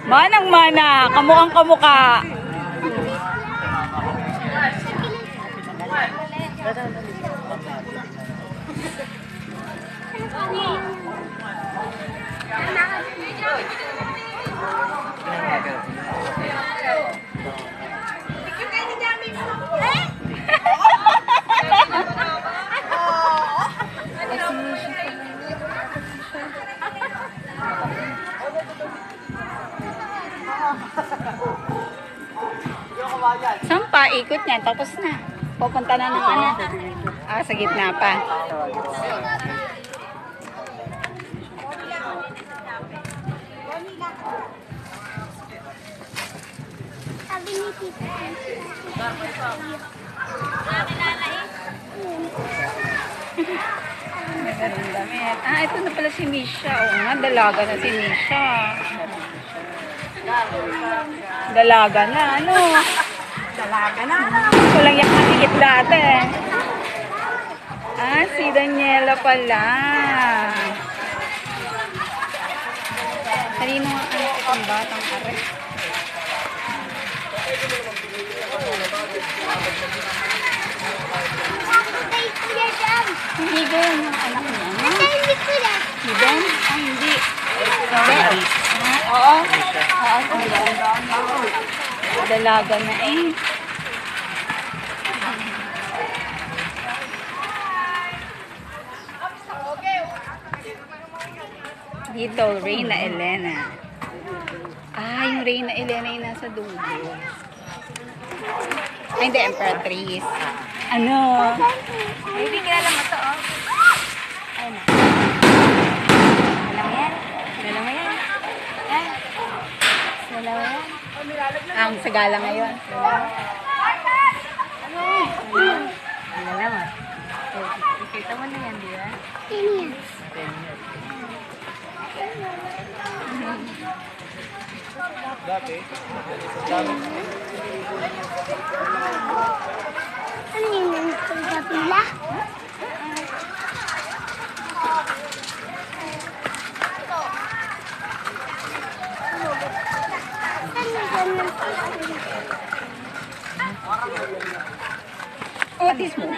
Manang-mana, kamukhang kamukha. Saan pa? Ikot niyan. Tapos na. Pupunta na ng ano. Sa gitna pa. Sabi ni Tita. Magandang damit. Ito na pala si Misha. Oo nga, dalaga na si Misha. Dalaga na, ano? Dalaga na. Walang yak matikit dati. Si Daniela pala. Kanino nga ano itong batang kare? Kay Kuya Jam. Hindi ko yung anak niya. Kay ni Kuya. Si Ben? Hindi. Hindi. Oo. Dalaga na eh. Dito, Reyna Elena. Yung Reyna Elena yung nasa dulo. Hindi, Emperatrice. Ano? Baby, kilala mo to, oh. Ay, na. Alam mo yan? Kilala mo yan? Yan. Kilala mo yan? Ang sagala ngayon. Kilala mo? Kita mo na yan, di ba? Ano yun? Pagkapila? Otis mo.